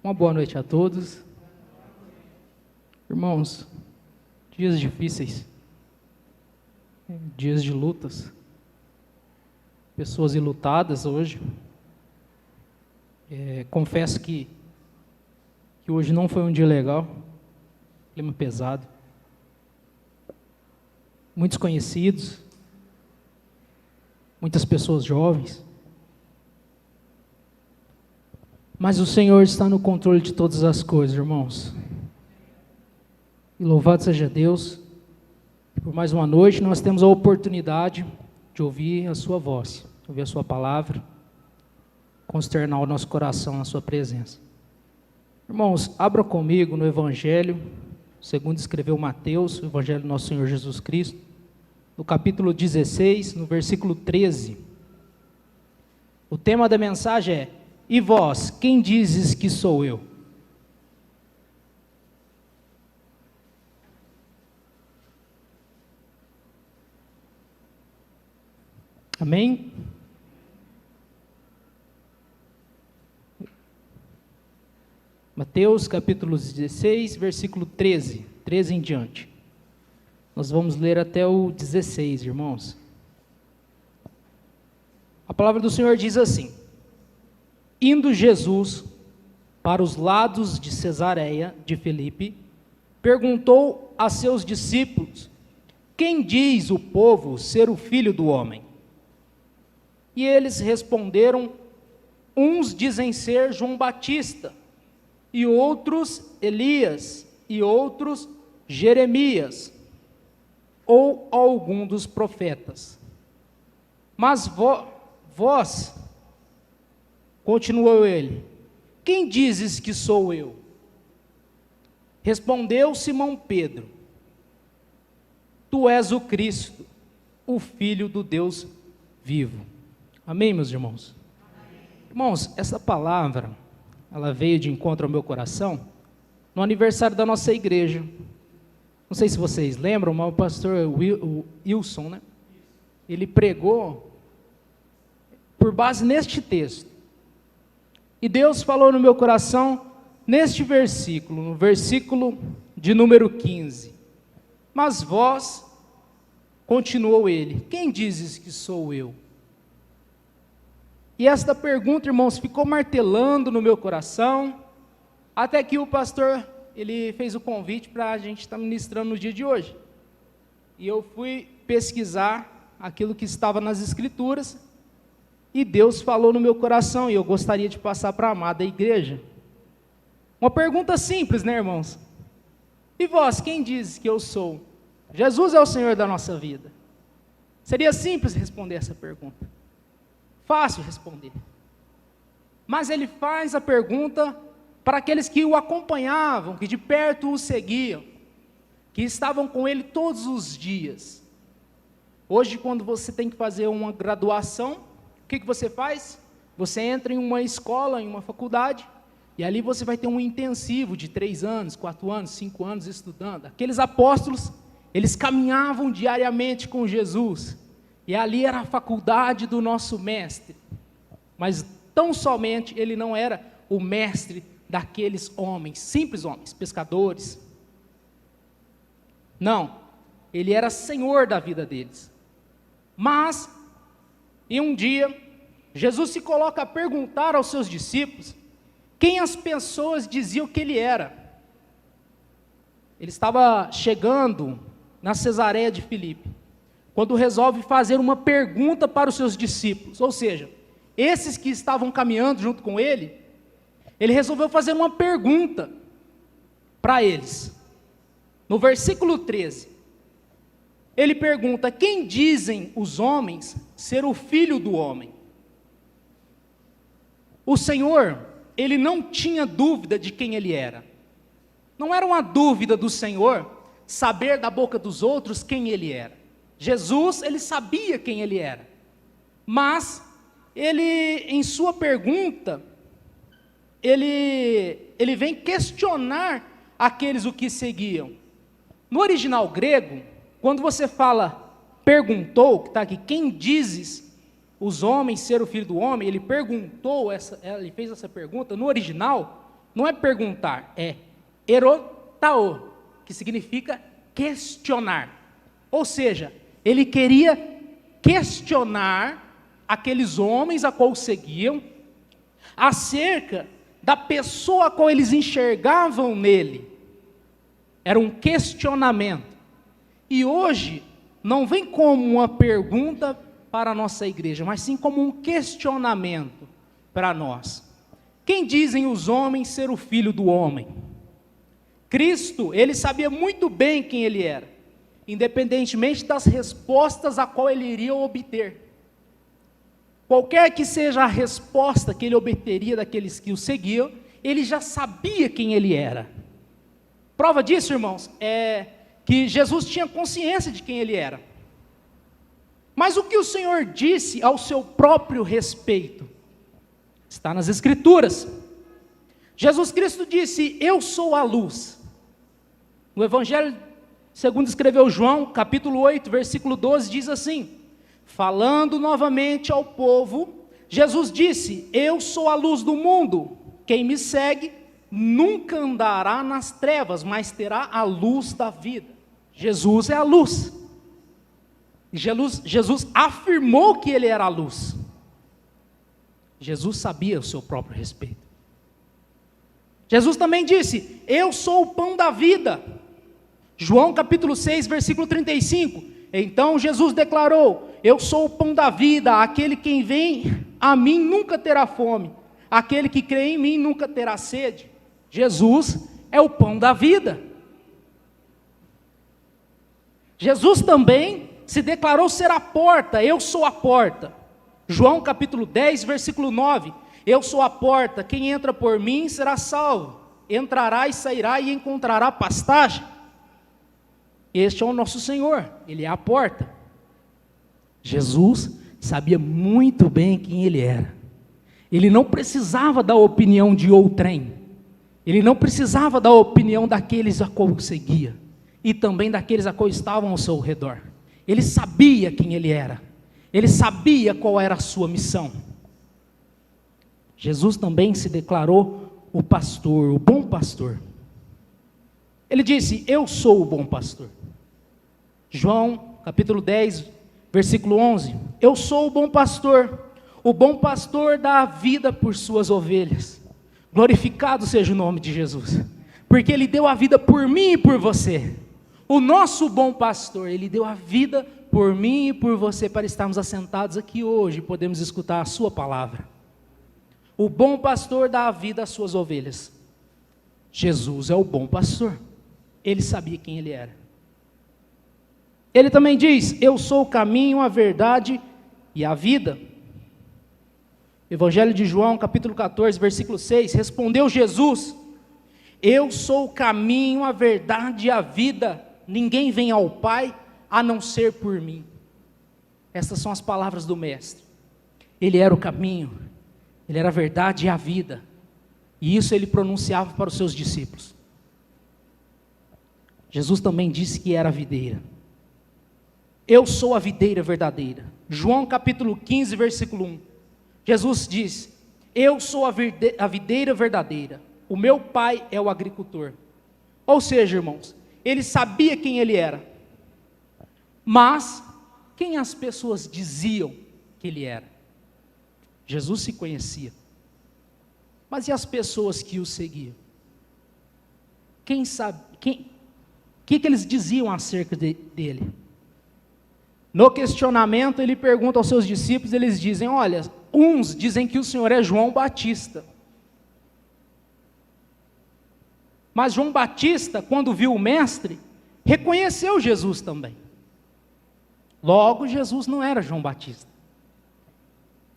Uma boa noite a todos. Irmãos, dias difíceis, dias de lutas, pessoas enlutadas hoje. Confesso que hoje não foi um dia legal, clima pesado. Muitos conhecidos, muitas pessoas jovens. Mas o Senhor está no controle de todas as coisas, irmãos. E louvado seja Deus, por mais uma noite nós temos a oportunidade de ouvir a sua voz, ouvir a sua palavra, consternar o nosso coração na sua presença. Irmãos, abra comigo no Evangelho, segundo escreveu Mateus, o Evangelho do nosso Senhor Jesus Cristo, no capítulo 16, no versículo 13. O tema da mensagem é: e vós, quem dizes que sou eu? Amém? Mateus capítulo 16, versículo 13 em diante. Nós vamos ler até o 16, irmãos. A palavra do Senhor diz assim: indo Jesus para os lados de Cesareia de Filipe, perguntou a seus discípulos: quem diz o povo ser o Filho do Homem? E eles responderam: uns dizem ser João Batista, e outros Elias, e outros Jeremias, ou algum dos profetas. Mas vós, continuou ele, quem dizes que sou eu? Respondeu Simão Pedro: tu és o Cristo, o Filho do Deus vivo. Amém, meus irmãos? Amém. Irmãos, essa palavra, ela veio de encontro ao meu coração no aniversário da nossa igreja. Não sei se vocês lembram, mas o pastor Wilson, né? Ele pregou por base neste texto. E Deus falou no meu coração neste versículo, no versículo de número 15. Mas vós, continuou ele, quem dizes que sou eu? E esta pergunta, irmãos, ficou martelando no meu coração, até que o pastor, ele fez o convite para a gente estar ministrando no dia de hoje. E eu fui pesquisar aquilo que estava nas Escrituras, e Deus falou no meu coração, e eu gostaria de passar para a amada igreja. Uma pergunta simples, né, irmãos? E vós, quem diz que eu sou? Jesus é o Senhor da nossa vida. Seria simples responder essa pergunta. Fácil responder. Mas ele faz a pergunta para aqueles que o acompanhavam, que de perto o seguiam, que estavam com ele todos os dias. Hoje, quando você tem que fazer uma graduação, o que você faz? Você entra em uma escola, em uma faculdade, e ali você vai ter um intensivo de 3 anos, 4 anos, 5 anos estudando. Aqueles apóstolos, eles caminhavam diariamente com Jesus, e ali era a faculdade do nosso mestre. Mas tão somente ele não era o mestre daqueles homens, simples homens, pescadores. Não, ele era senhor da vida deles. Mas, em um dia, Jesus se coloca a perguntar aos seus discípulos quem as pessoas diziam que ele era. Ele estava chegando na Cesareia de Filipe, quando resolve fazer uma pergunta para os seus discípulos, ou seja, esses que estavam caminhando junto com ele, ele resolveu fazer uma pergunta para eles. No versículo 13, ele pergunta: quem dizem os homens ser o Filho do Homem? O Senhor, ele não tinha dúvida de quem ele era. Não era uma dúvida do Senhor saber da boca dos outros quem ele era. Jesus, ele sabia quem ele era, mas ele, em sua pergunta, ele vem questionar aqueles o que seguiam. No original grego, quando você fala perguntou, que está aqui, quem dizes os homens ser o Filho do Homem, ele perguntou, ele fez essa pergunta, no original, não é perguntar, é erotao, que significa questionar. Ou seja, ele queria questionar aqueles homens a qual seguiam, acerca da pessoa a qual eles enxergavam nele. Era um questionamento. E hoje, não vem como uma pergunta para a nossa igreja, mas sim como um questionamento para nós. Quem dizem os homens ser o Filho do homem? Cristo, ele sabia muito bem quem ele era, independentemente das respostas a qual ele iria obter. Qualquer que seja a resposta que ele obteria daqueles que o seguiam, ele já sabia quem ele era. Prova disso, irmãos, é que Jesus tinha consciência de quem ele era. Mas o que o Senhor disse ao seu próprio respeito? Está nas Escrituras. Jesus Cristo disse: eu sou a luz. No Evangelho segundo escreveu João, capítulo 8, versículo 12, diz assim: falando novamente ao povo, Jesus disse: eu sou a luz do mundo, quem me segue nunca andará nas trevas, mas terá a luz da vida. Jesus é a luz. Jesus afirmou que ele era a luz. Jesus sabia o seu próprio respeito. Jesus também disse: eu sou o pão da vida. João capítulo 6, versículo 35. Então Jesus declarou: eu sou o pão da vida, aquele que vem a mim nunca terá fome, aquele que crê em mim nunca terá sede. Jesus é o pão da vida. Jesus também se declarou ser a porta: eu sou a porta. João capítulo 10, versículo 9. Eu sou a porta, quem entra por mim será salvo, entrará e sairá e encontrará pastagem. Este é o nosso Senhor, ele é a porta. Jesus sabia muito bem quem ele era. Ele não precisava da opinião de outrem. Ele não precisava da opinião daqueles a qual seguia, e também daqueles a qual estavam ao seu redor. Ele sabia quem ele era. Ele sabia qual era a sua missão. Jesus também se declarou o pastor, o bom pastor. Ele disse: eu sou o bom pastor. João capítulo 10, versículo 11. Eu sou o bom pastor dá a vida por suas ovelhas. Glorificado seja o nome de Jesus, porque ele deu a vida por mim e por você. O nosso bom pastor, ele deu a vida por mim e por você, para estarmos assentados aqui hoje e podemos escutar a sua palavra. O bom pastor dá a vida às suas ovelhas. Jesus é o bom pastor. Ele sabia quem ele era. Ele também diz: eu sou o caminho, a verdade e a vida. Evangelho de João, capítulo 14, versículo 6, respondeu Jesus: eu sou o caminho, a verdade e a vida, ninguém vem ao Pai a não ser por mim. Essas são as palavras do Mestre. Ele era o caminho, ele era a verdade e a vida, e isso ele pronunciava para os seus discípulos. Jesus também disse que era a videira. Eu sou a videira verdadeira. João capítulo 15, versículo 1. Jesus diz: eu sou a videira verdadeira, o meu pai é o agricultor. Ou seja, irmãos, ele sabia quem ele era, mas quem as pessoas diziam que ele era? Jesus se conhecia, mas e as pessoas que o seguiam? Quem sabe, que eles diziam acerca dele? No questionamento ele pergunta aos seus discípulos, eles dizem: olha, uns dizem que o Senhor é João Batista. Mas João Batista, quando viu o mestre, reconheceu Jesus também. Logo, Jesus não era João Batista.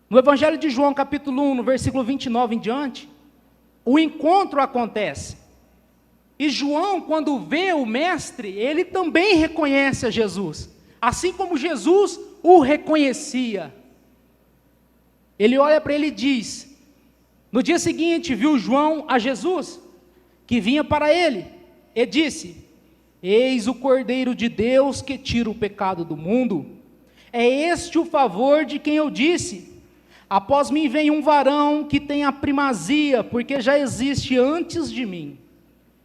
No Evangelho de João, capítulo 1, no versículo 29 em diante, o encontro acontece. E João, quando vê o mestre, ele também reconhece a Jesus, assim como Jesus o reconhecia. Ele olha para ele e diz: no dia seguinte viu João a Jesus, que vinha para ele, e disse: eis o Cordeiro de Deus que tira o pecado do mundo. É este o favor de quem eu disse: após mim vem um varão que tem a primazia, porque já existe antes de mim.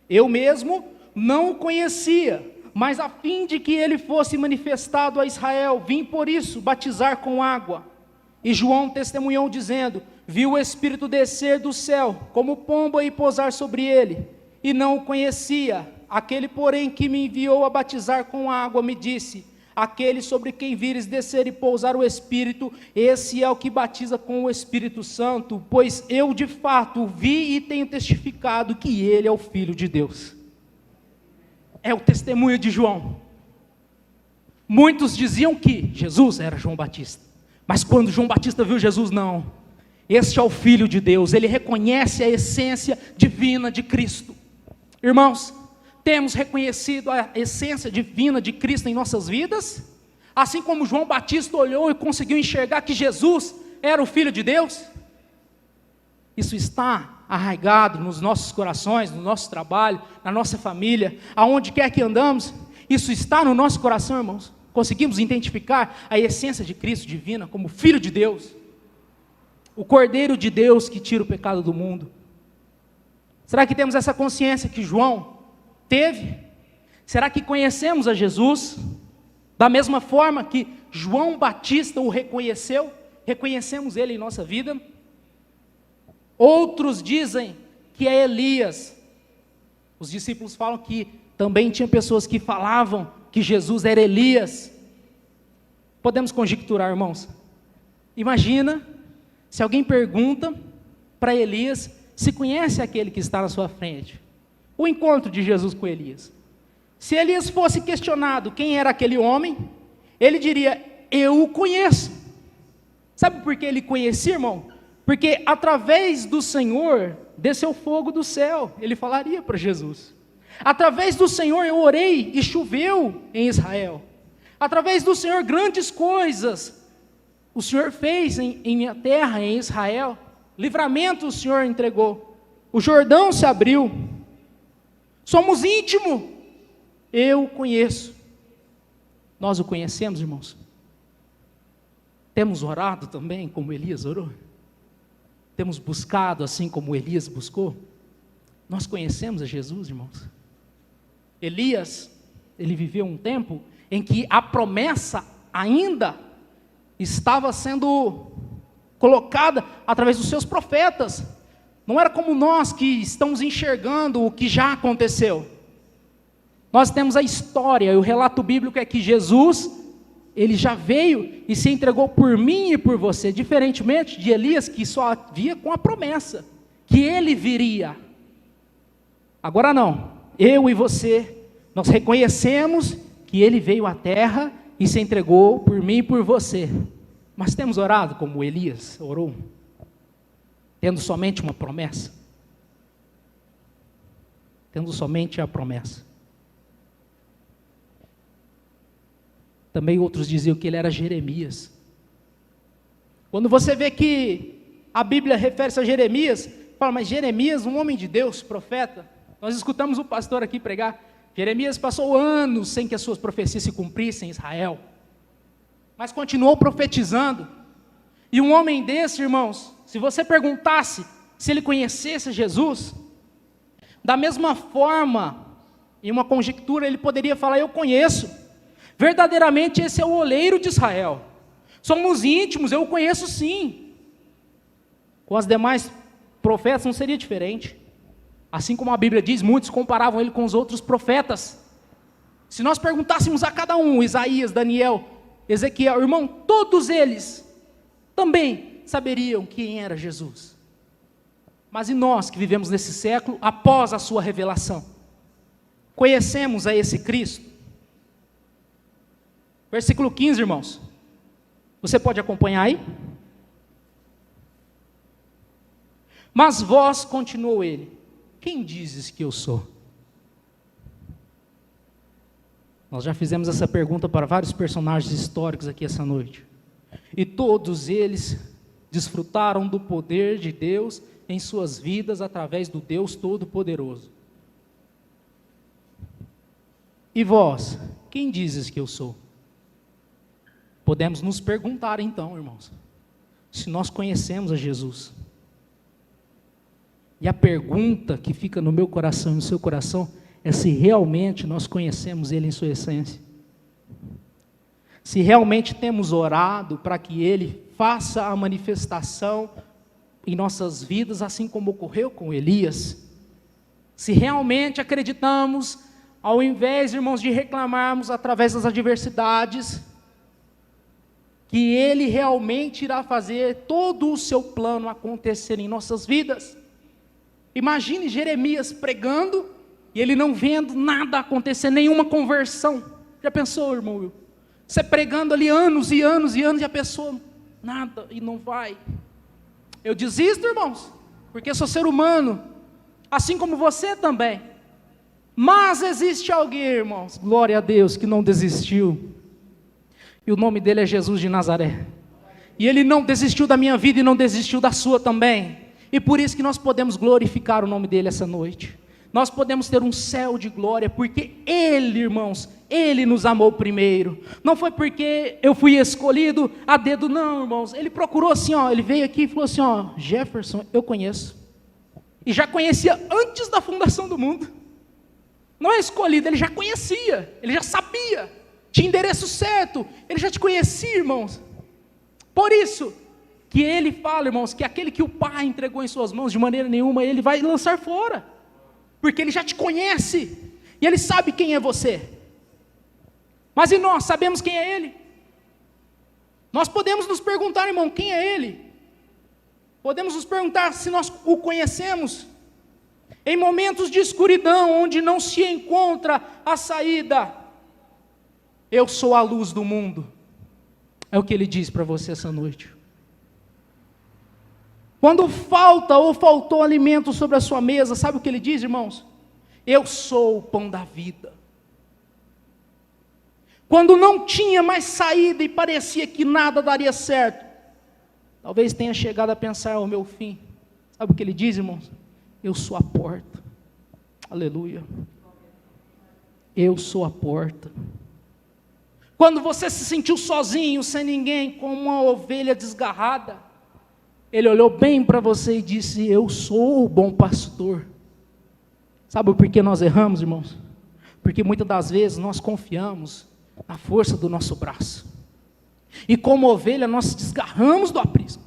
Eu mesmo não o conhecia, mas a fim de que ele fosse manifestado a Israel, vim por isso batizar com água. E João testemunhou dizendo: viu o Espírito descer do céu, como pomba, e pousar sobre ele, e não o conhecia. Aquele, porém, que me enviou a batizar com água, me disse: aquele sobre quem vires descer e pousar o Espírito, esse é o que batiza com o Espírito Santo, pois eu de fato vi e tenho testificado que ele é o Filho de Deus. É o testemunho de João. Muitos diziam que Jesus era João Batista, mas quando João Batista viu Jesus, não, este é o Filho de Deus. Ele reconhece a essência divina de Cristo. Irmãos, temos reconhecido a essência divina de Cristo em nossas vidas? Assim como João Batista olhou e conseguiu enxergar que Jesus era o Filho de Deus? Isso está arraigado nos nossos corações, no nosso trabalho, na nossa família, aonde quer que andamos. Isso está no nosso coração, irmãos. Conseguimos identificar a essência de Cristo divina como Filho de Deus, o Cordeiro de Deus que tira o pecado do mundo. Será que temos essa consciência que João teve? Será que conhecemos a Jesus da mesma forma que João Batista o reconheceu? Reconhecemos ele em nossa vida? Outros dizem que é Elias. Os discípulos falam que também tinha pessoas que falavam que Jesus era Elias. Podemos conjecturar, irmãos. Imagina se alguém pergunta para Elias se conhece aquele que está na sua frente. O encontro de Jesus com Elias. Se Elias fosse questionado quem era aquele homem, ele diria: eu o conheço. Sabe por que ele conhecia, irmão? Porque através do Senhor desceu fogo do céu. Ele falaria para Jesus: através do Senhor eu orei e choveu em Israel. Através do Senhor grandes coisas o Senhor fez em minha terra, em Israel. Livramento o Senhor entregou. O Jordão se abriu. Somos íntimos. Eu o conheço. Nós o conhecemos, irmãos. Temos orado também, como Elias orou. Temos buscado assim como Elias buscou. Nós conhecemos a Jesus, irmãos. Elias, ele viveu um tempo em que a promessa ainda estava sendo colocada através dos seus profetas. Não era como nós que estamos enxergando o que já aconteceu. Nós temos a história, e o relato bíblico é que Jesus, ele já veio e se entregou por mim e por você, diferentemente de Elias, que só via com a promessa, que ele viria. Agora não, eu e você, nós reconhecemos que ele veio à terra e se entregou por mim e por você. Mas temos orado como Elias orou, tendo somente uma promessa? Tendo somente a promessa. Também outros diziam que ele era Jeremias. Quando você vê que a Bíblia refere-se a Jeremias, fala: mas Jeremias, um homem de Deus, profeta. Nós escutamos o pastor aqui pregar. Jeremias passou anos sem que as suas profecias se cumprissem em Israel, mas continuou profetizando. E um homem desse, irmãos, se você perguntasse se ele conhecesse Jesus, da mesma forma, em uma conjectura, ele poderia falar: eu conheço, verdadeiramente esse é o oleiro de Israel, somos íntimos, eu o conheço sim. Com as demais profetas não seria diferente. Assim como a Bíblia diz, muitos comparavam ele com os outros profetas. Se nós perguntássemos a cada um, Isaías, Daniel, Ezequiel, irmão, todos eles também saberiam quem era Jesus. Mas e nós que vivemos nesse século, após a sua revelação, conhecemos a esse Cristo? Versículo 15, irmãos, você pode acompanhar aí? Mas vós, continuou ele, quem dizes que eu sou? Nós já fizemos essa pergunta para vários personagens históricos aqui essa noite. E todos eles desfrutaram do poder de Deus em suas vidas através do Deus Todo-Poderoso. E vós, quem dizes que eu sou? Podemos nos perguntar então, irmãos. se nós conhecemos a Jesus. E a pergunta que fica no meu coração e no seu coração é se realmente nós conhecemos Ele em sua essência. Se realmente temos orado para que Ele faça a manifestação em nossas vidas, assim como ocorreu com Elias. Se realmente acreditamos, ao invés, irmãos, de reclamarmos através das adversidades, que Ele realmente irá fazer todo o seu plano acontecer em nossas vidas. Imagine Jeremias pregando e ele não vendo nada acontecer, nenhuma conversão. Já pensou, irmão? Você pregando ali anos e anos e anos e a pessoa, nada, e não vai. Eu desisto, irmãos, porque sou ser humano, assim como você também. Mas existe alguém, irmãos, glória a Deus, que não desistiu. E o nome dele é Jesus de Nazaré. E ele não desistiu da minha vida e não desistiu da sua também. E por isso que nós podemos glorificar o nome dele essa noite. Nós podemos ter um céu de glória, porque Ele, irmãos, Ele nos amou primeiro. Não foi porque eu fui escolhido a dedo, não, irmãos. Ele procurou assim, ó, ele veio aqui e falou assim, ó, Jefferson, eu conheço. E já conhecia antes da fundação do mundo. Não é escolhido, ele já conhecia, ele já sabia, tinha endereço certo, ele já te conhecia, irmãos. Por isso que ele fala, irmãos, que aquele que o Pai entregou em suas mãos, de maneira nenhuma, ele vai lançar fora. Porque ele já te conhece, e ele sabe quem é você. Mas e nós sabemos quem é ele? Nós podemos nos perguntar, irmão, quem é ele? Podemos nos perguntar se nós o conhecemos. Em momentos de escuridão, onde não se encontra a saída, eu sou a luz do mundo. É o que ele diz para você essa noite. Quando falta ou faltou alimento sobre a sua mesa, sabe o que ele diz, irmãos? Eu sou o pão da vida. Quando não tinha mais saída e parecia que nada daria certo, talvez tenha chegado a pensar ao meu fim. Sabe o que ele diz, irmãos? Eu sou a porta. Aleluia. Eu sou a porta. Quando você se sentiu sozinho, sem ninguém, como uma ovelha desgarrada, ele olhou bem para você e disse, eu sou o bom pastor. Sabe por que nós erramos, irmãos? Porque muitas das vezes nós confiamos na força do nosso braço. E como ovelha nós desgarramos do aprisco.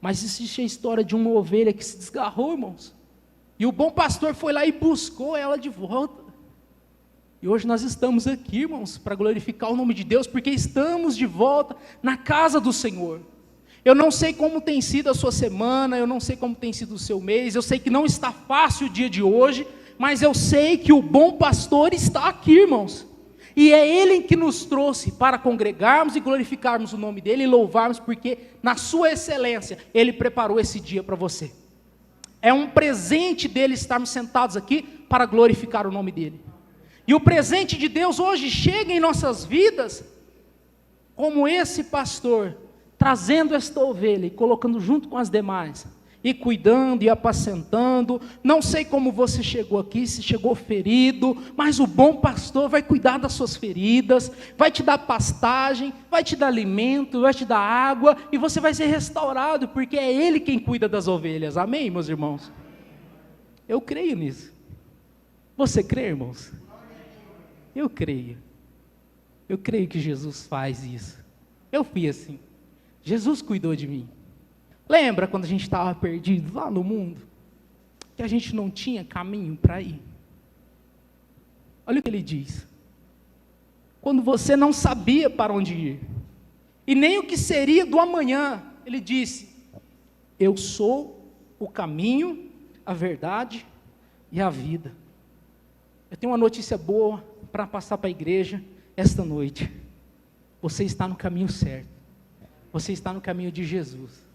Mas existe a história de uma ovelha que se desgarrou, irmãos. E o bom pastor foi lá e buscou ela de volta. E hoje nós estamos aqui, irmãos, para glorificar o nome de Deus, porque estamos de volta na casa do Senhor. Eu não sei como tem sido a sua semana, eu não sei como tem sido o seu mês, eu sei que não está fácil o dia de hoje, mas eu sei que o bom pastor está aqui, irmãos. E é Ele que nos trouxe para congregarmos e glorificarmos o nome dEle e louvarmos, porque na sua excelência, Ele preparou esse dia para você. É um presente dEle estarmos sentados aqui para glorificar o nome dEle. E o presente de Deus hoje chega em nossas vidas, como esse pastor, trazendo esta ovelha e colocando junto com as demais, e cuidando e apacentando. Não sei como você chegou aqui, se chegou ferido, mas o bom pastor vai cuidar das suas feridas, vai te dar pastagem, vai te dar alimento, vai te dar água, e você vai ser restaurado, porque é Ele quem cuida das ovelhas. Amém, meus irmãos? Eu creio nisso. Você crê, irmãos? Eu creio. Eu creio que Jesus faz isso. Eu fui assim. Jesus cuidou de mim. Lembra quando a gente estava perdido lá no mundo? Que a gente não tinha caminho para ir. Olha o que ele diz. Quando você não sabia para onde ir, e nem o que seria do amanhã, ele disse, eu sou o caminho, a verdade e a vida. Eu tenho uma notícia boa para passar para a igreja esta noite. Você está no caminho certo. Você está no caminho de Jesus.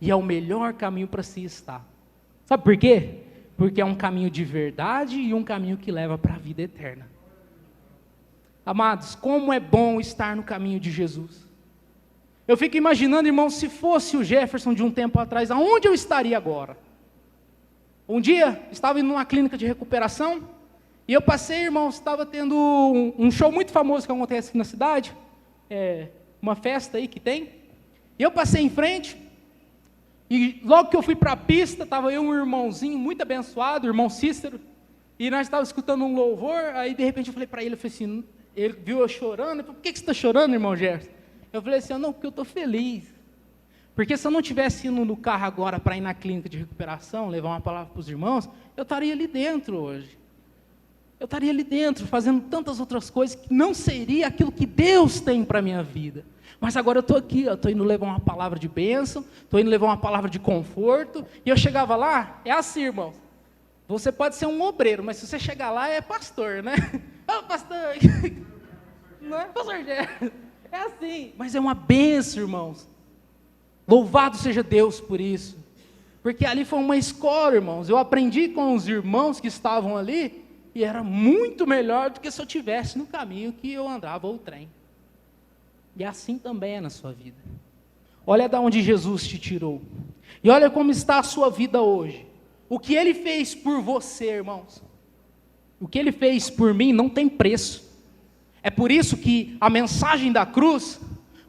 E é o melhor caminho para se estar. Sabe por quê? Porque é um caminho de verdade e um caminho que leva para a vida eterna. Amados, como é bom estar no caminho de Jesus. Eu fico imaginando, irmão, se fosse o Jefferson de um tempo atrás, aonde eu estaria agora? Um dia, estava indo numa clínica de recuperação, e eu passei, irmão, estava tendo um show muito famoso que acontece aqui na cidade, uma festa aí que tem, E eu passei em frente, e logo que eu fui para a pista, estava eu e um irmãozinho muito abençoado, o irmão Cícero, e nós estávamos escutando um louvor, aí de repente eu falei para ele, eu falei assim, ele viu eu chorando, ele falou, por que você está chorando, irmão Gerson? Eu falei assim, não, porque eu estou feliz. Porque se eu não tivesse indo no carro agora para ir na clínica de recuperação, levar uma palavra para os irmãos, eu estaria ali dentro hoje. Eu estaria ali dentro, fazendo tantas outras coisas, que não seria aquilo que Deus tem para a minha vida. Mas agora eu estou aqui, eu estou indo levar uma palavra de bênção, estou indo levar uma palavra de conforto, e eu chegava lá, é assim, irmãos, você pode ser um obreiro, mas se você chegar lá, é pastor, né? Ô, pastor! Não é, pastor Gerson? É assim, mas é uma bênção, irmãos. Louvado seja Deus por isso. Porque ali foi uma escola, irmãos. Eu aprendi com os irmãos que estavam ali, e era muito melhor do que se eu tivesse no caminho que eu andava o trem. E assim também é na sua vida. Olha de onde Jesus te tirou. E olha como está a sua vida hoje. O que Ele fez por você, irmãos. O que Ele fez por mim não tem preço. É por isso que a mensagem da cruz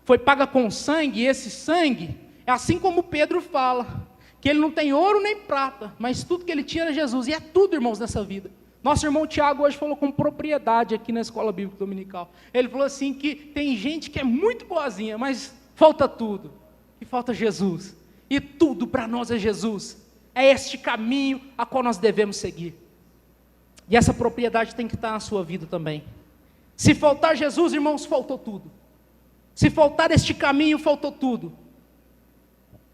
foi paga com sangue, e esse sangue é assim como Pedro fala, que ele não tem ouro nem prata, mas tudo que ele tinha era Jesus, e é tudo, irmãos, nessa vida. Nosso irmão Tiago hoje falou com propriedade aqui na Escola Bíblica Dominical. Ele falou assim que tem gente que é muito boazinha, mas falta tudo, e falta Jesus, e tudo para nós é Jesus, é este caminho a qual nós devemos seguir, e essa propriedade tem que estar na sua vida também. Se faltar Jesus, irmãos, faltou tudo. Se faltar este caminho, faltou tudo.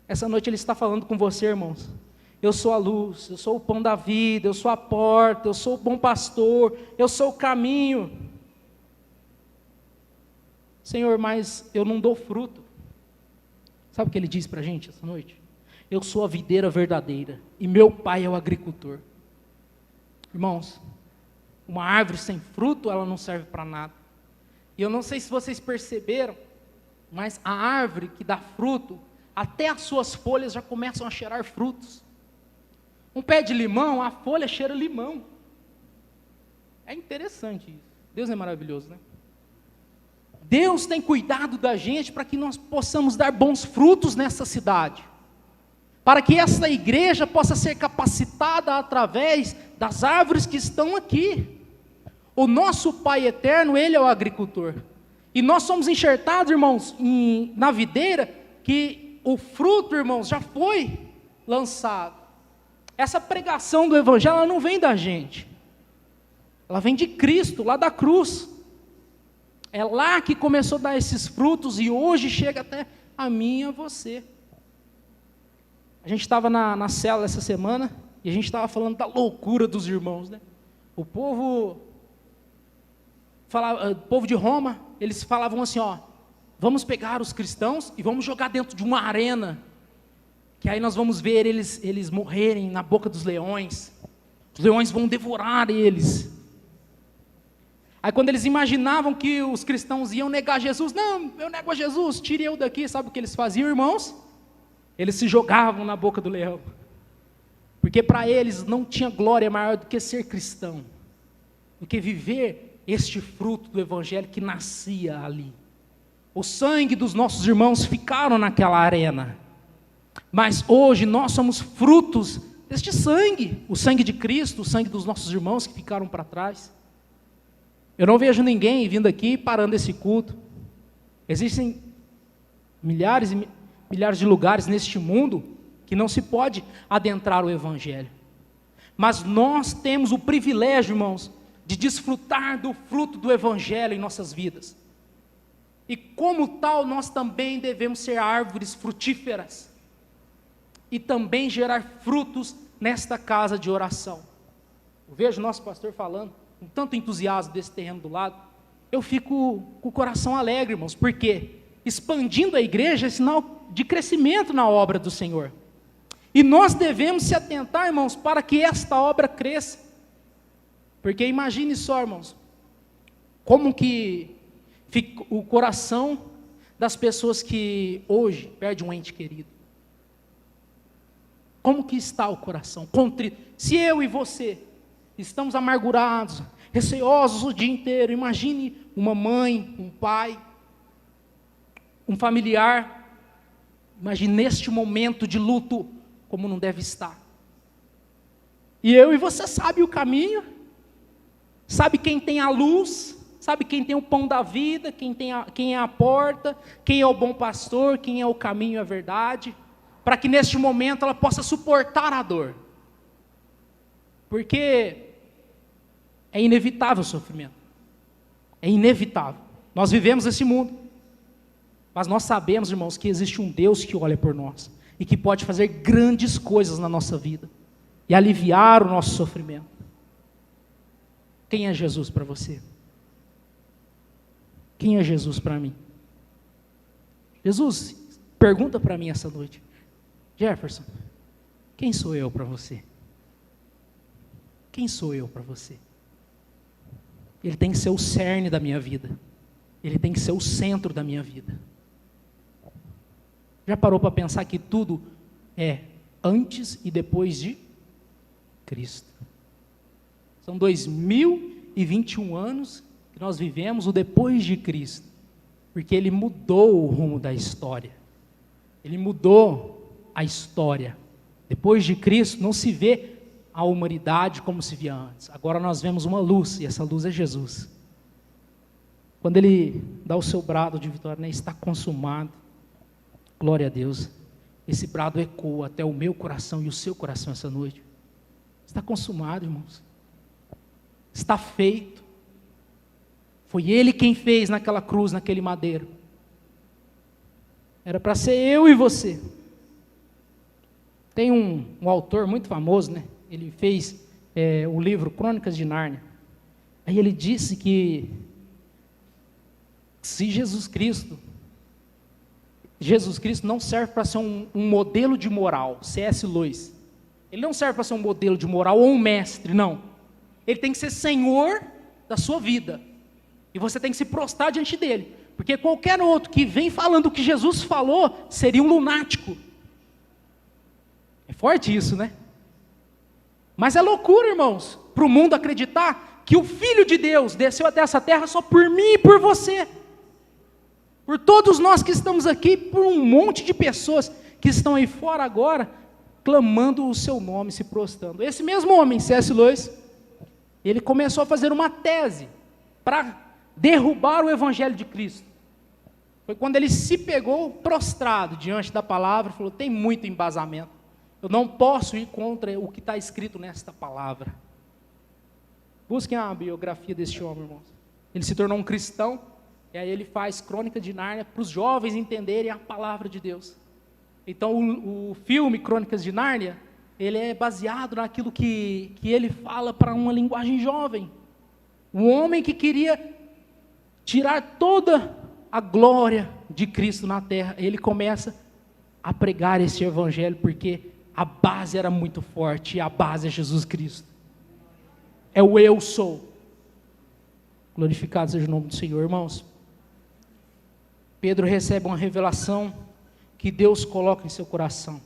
Essa noite Ele está falando com você, irmãos. Eu sou a luz, eu sou o pão da vida, eu sou a porta, eu sou o bom pastor, eu sou o caminho. Senhor, mas eu não dou fruto. Sabe o que Ele diz para a gente essa noite? Eu sou a videira verdadeira, e meu Pai é o agricultor. Irmãos, uma árvore sem fruto, ela não serve para nada. E eu não sei se vocês perceberam, mas a árvore que dá fruto, até as suas folhas já começam a cheirar frutos. Um pé de limão, a folha cheira limão. É interessante isso. Deus é maravilhoso, né? Deus tem cuidado da gente para que nós possamos dar bons frutos nessa cidade. Para que essa igreja possa ser capacitada através das árvores que estão aqui. O nosso Pai eterno, Ele é o agricultor. E nós somos enxertados, irmãos, na videira, que o fruto, irmãos, já foi lançado. Essa pregação do Evangelho, ela não vem da gente. Ela vem de Cristo, lá da cruz. É lá que começou a dar esses frutos e hoje chega até a mim e a você. A gente estava na célula essa semana e a gente estava falando da loucura dos irmãos, né? O povo de Roma, eles falavam assim, ó, vamos pegar os cristãos e vamos jogar dentro de uma arena, que aí nós vamos ver eles morrerem na boca dos leões, os leões vão devorar eles. Aí quando eles imaginavam que os cristãos iam negar Jesus, não, eu nego a Jesus, tire eu daqui, sabe o que eles faziam, irmãos? Eles se jogavam na boca do leão, porque para eles não tinha glória maior do que ser cristão, do que viver este fruto do Evangelho que nascia ali. O sangue dos nossos irmãos ficaram naquela arena, mas hoje nós somos frutos deste sangue, o sangue de Cristo, o sangue dos nossos irmãos que ficaram para trás. Eu não vejo ninguém vindo aqui parando esse culto. Existem milhares e milhares de lugares neste mundo que não se pode adentrar o Evangelho, mas nós temos o privilégio, irmãos, de desfrutar do fruto do Evangelho em nossas vidas, e como tal nós também devemos ser árvores frutíferas, e também gerar frutos nesta casa de oração. Eu vejo o nosso pastor falando com tanto entusiasmo desse terreno do lado, eu fico com o coração alegre, irmãos, porque expandindo a igreja é sinal de crescimento na obra do Senhor, e nós devemos se atentar, irmãos, para que esta obra cresça, porque imagine só, irmãos, como que fica o coração das pessoas que hoje perdem um ente querido. Como que está o coração? Contrito. Se eu e você estamos amargurados, receosos o dia inteiro, imagine uma mãe, um pai, um familiar Imagine neste momento de luto, como não deve estar. E eu e você sabe o caminho, sabe quem tem a luz, sabe quem tem o pão da vida, quem é a porta, quem é o bom pastor, quem é o caminho e a verdade, para que neste momento ela possa suportar a dor. Porque é inevitável o sofrimento. É inevitável. Nós vivemos esse mundo. Mas nós sabemos, irmãos, que existe um Deus que olha por nós e que pode fazer grandes coisas na nossa vida e aliviar o nosso sofrimento. Quem é Jesus para você? Quem é Jesus para mim? Jesus, pergunta para mim essa noite: Jefferson, quem sou eu para você? Quem sou eu para você? Ele tem que ser o cerne da minha vida. Ele tem que ser o centro da minha vida. Já parou para pensar que tudo é antes e depois de Cristo? São 2021 anos que nós vivemos o depois de Cristo, porque Ele mudou o rumo da história. Ele mudou a história. Depois de Cristo não se vê a humanidade como se via antes. Agora nós vemos uma luz, e essa luz é Jesus. Quando Ele dá o seu brado de vitória, né, está consumado. Glória a Deus. Esse brado ecoa até o meu coração e o seu coração essa noite. Está consumado, irmãos. Está feito. Foi Ele quem fez naquela cruz, naquele madeiro. Era para ser eu e você. Tem um autor muito famoso, né? Ele fez o livro Crônicas de Nárnia. Aí ele disse que se Jesus Cristo não serve para ser um modelo de moral, C.S. Lewis. Ele não serve para ser um modelo de moral ou um mestre, não. Ele tem que ser senhor da sua vida. E você tem que se prostrar diante dele. Porque qualquer outro que vem falando o que Jesus falou, seria um lunático. É forte isso, né? Mas é loucura, irmãos, para o mundo acreditar que o Filho de Deus desceu até essa terra só por mim e por você. Por todos nós que estamos aqui, por um monte de pessoas que estão aí fora agora, clamando o seu nome, se prostrando. Esse mesmo homem, C.S. Lewis, ele começou a fazer uma tese para derrubar o Evangelho de Cristo. Foi quando ele se pegou prostrado diante da palavra e falou: tem muito embasamento. Eu não posso ir contra o que está escrito nesta palavra. Busquem a biografia deste homem, irmãos. Ele se tornou um cristão, e aí ele faz Crônica de Nárnia para os jovens entenderem a palavra de Deus. Então o filme Crônicas de Nárnia, ele é baseado naquilo que ele fala para uma linguagem jovem. Um homem que queria tirar toda a glória de Cristo na terra. Ele começa a pregar esse evangelho, porque a base era muito forte, e a base é Jesus Cristo. É o eu sou. Glorificado seja o nome do Senhor, irmãos. Pedro recebe uma revelação que Deus coloca em seu coração.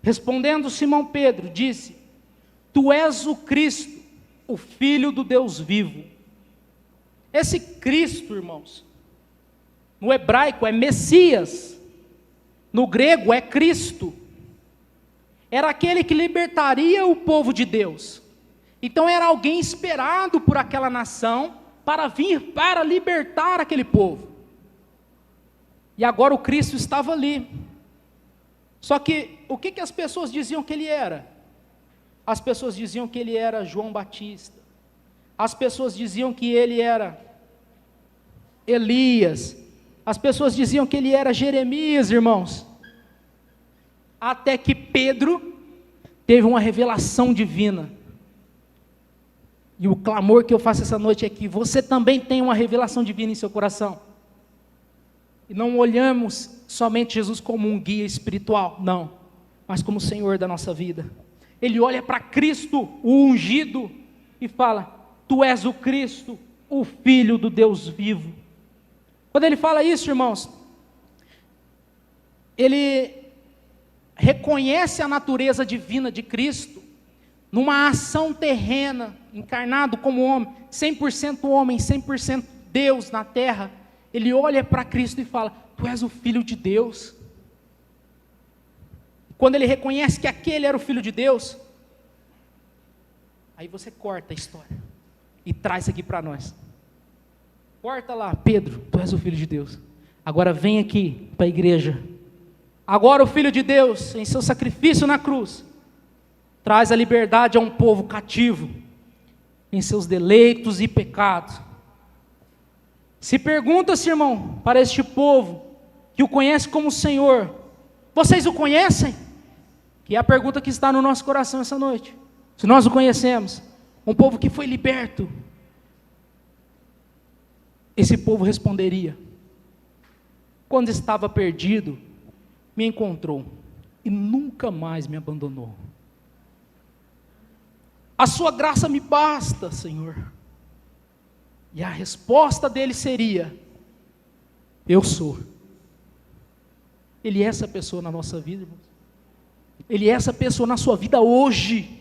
Respondendo Simão Pedro, disse: Tu és o Cristo, o Filho do Deus vivo. Esse Cristo, irmãos, no hebraico é Messias, no grego é Cristo. Era aquele que libertaria o povo de Deus. Então era alguém esperado por aquela nação para vir para libertar aquele povo. E agora o Cristo estava ali. Só que o que as pessoas diziam que ele era? As pessoas diziam que ele era João Batista. As pessoas diziam que ele era Elias. As pessoas diziam que ele era Jeremias, irmãos. Até que Pedro teve uma revelação divina. E o clamor que eu faço essa noite é que você também tenha uma revelação divina em seu coração. E não olhamos somente Jesus como um guia espiritual, não, mas como o Senhor da nossa vida. Ele olha para Cristo, o ungido, e fala: Tu és o Cristo, o Filho do Deus vivo. Quando ele fala isso, irmãos, ele reconhece a natureza divina de Cristo, numa ação terrena, encarnado como homem, 100% Deus na terra. Ele olha para Cristo e fala: Tu és o Filho de Deus. quando ele reconhece que aquele era o Filho de Deus, aí você corta a história e traz aqui para nós. Corta lá, Pedro, tu és o Filho de Deus. Agora vem aqui para a igreja. Agora o Filho de Deus, em seu sacrifício na cruz, traz a liberdade a um povo cativo, em seus deleitos e pecados. Se pergunta-se, irmão, para este povo, que o conhece como Senhor, vocês o conhecem? Que é a pergunta que está no nosso coração essa noite. Se nós o conhecemos, um povo que foi liberto, esse povo responderia: quando estava perdido, me encontrou e nunca mais me abandonou. A sua graça me basta, Senhor. E a resposta dele seria: eu sou. Ele é essa pessoa na nossa vida, irmãos. Ele é essa pessoa na sua vida hoje.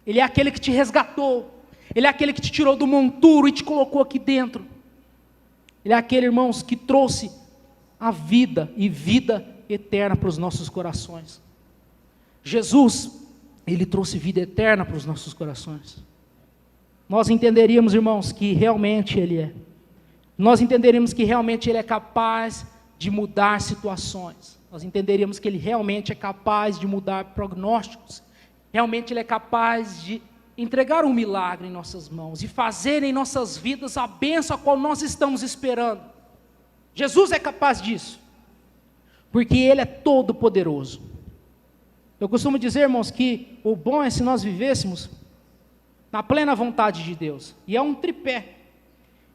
Ele é aquele que te resgatou. Ele é aquele que te tirou do monturo e te colocou aqui dentro. Ele é aquele, irmãos, que trouxe a vida e vida eterna para os nossos corações. Jesus, ele trouxe vida eterna para os nossos corações. Nós entenderíamos, irmãos, que realmente ele é. Nós entenderíamos que realmente ele é capaz de mudar situações. Nós entenderíamos que ele realmente é capaz de mudar prognósticos. Realmente ele é capaz de entregar um milagre em nossas mãos e fazer em nossas vidas a bênção a qual nós estamos esperando. Jesus é capaz disso, porque ele é todo poderoso. Eu costumo dizer, irmãos, que o bom é se nós vivêssemos na plena vontade de Deus, e é um tripé.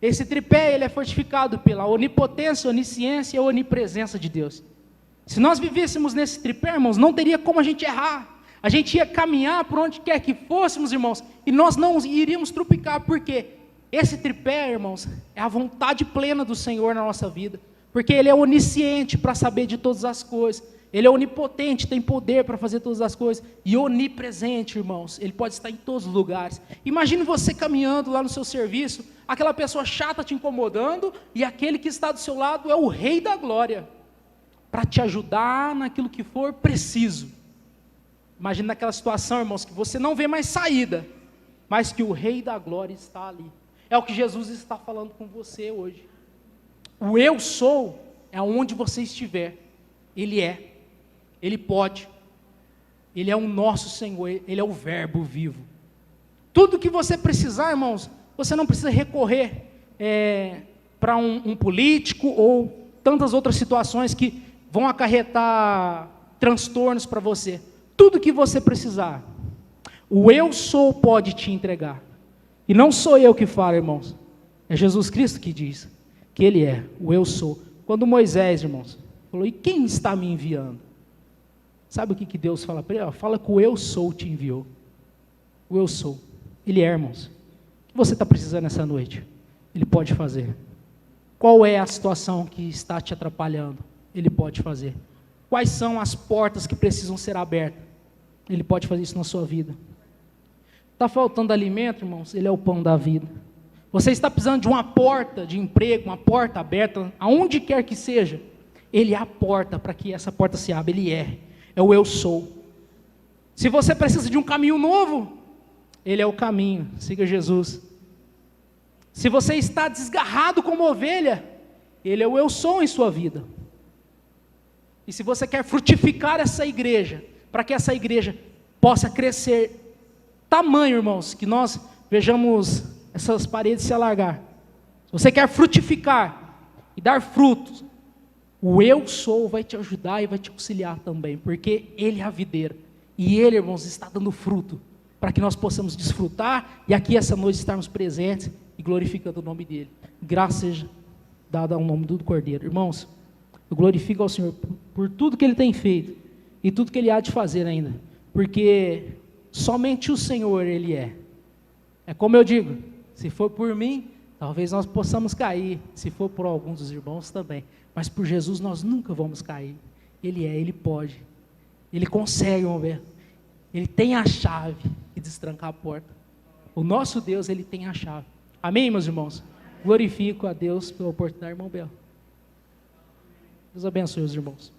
Esse tripé, ele é fortificado pela onipotência, onisciência e onipresença de Deus. Se nós vivêssemos nesse tripé, irmãos, não teria como a gente errar. A gente ia caminhar por onde quer que fôssemos, irmãos, e nós não iríamos trupicar, porque esse tripé, irmãos, é a vontade plena do Senhor na nossa vida, porque ele é onisciente para saber de todas as coisas, ele é onipotente, tem poder para fazer todas as coisas, e onipresente, irmãos, ele pode estar em todos os lugares. Imagine você caminhando lá no seu serviço, aquela pessoa chata te incomodando, e aquele que está do seu lado é o Rei da Glória, para te ajudar naquilo que for preciso. Imagina naquela situação, irmãos, que você não vê mais saída, mas que o Rei da Glória está ali. É o que Jesus está falando com você hoje. O eu sou é onde você estiver. Ele é, ele pode, ele é o nosso Senhor, ele é o verbo vivo. Tudo que você precisar, irmãos, você não precisa recorrer para um político ou tantas outras situações que vão acarretar transtornos para você. Tudo que você precisar, o eu sou pode te entregar. E não sou eu que falo, irmãos, é Jesus Cristo que diz que ele é o eu sou. Quando Moisés, irmãos, falou: e quem está me enviando? Sabe o que Deus fala para ele? Fala que o eu sou te enviou. O eu sou, ele é, irmãos. O que você está precisando essa noite? Ele pode fazer. Qual é a situação que está te atrapalhando? Ele pode fazer. Quais são as portas que precisam ser abertas? Ele pode fazer isso na sua vida. Está faltando alimento, irmãos? Ele é o pão da vida. Você está precisando de uma porta de emprego, uma porta aberta, aonde quer que seja. Ele é a porta para que essa porta se abra. Ele é o eu sou. Se você precisa de um caminho novo, ele é o caminho. Siga Jesus. Se você está desgarrado como ovelha, ele é o eu sou em sua vida. E se você quer frutificar essa igreja, para que essa igreja possa crescer tamanho, irmãos, que nós vejamos essas paredes se alargar. Se você quer frutificar e dar frutos, o eu sou vai te ajudar e vai te auxiliar também, porque ele é a videira. E ele, irmãos, está dando fruto, para que nós possamos desfrutar e aqui essa noite estarmos presentes e glorificando o nome dele. Graça seja dada ao nome do Cordeiro. Irmãos, eu glorifico ao Senhor por tudo que ele tem feito e tudo que ele há de fazer ainda, porque somente o Senhor ele é. É como eu digo, se for por mim, talvez nós possamos cair, se for por alguns dos irmãos também, mas por Jesus nós nunca vamos cair. Ele é, ele pode, ele consegue, vamos ver, ele tem a chave de destrancar a porta. O nosso Deus, ele tem a chave. Amém, meus irmãos? Glorifico a Deus pela oportunidade, irmão Belo. Deus abençoe os irmãos.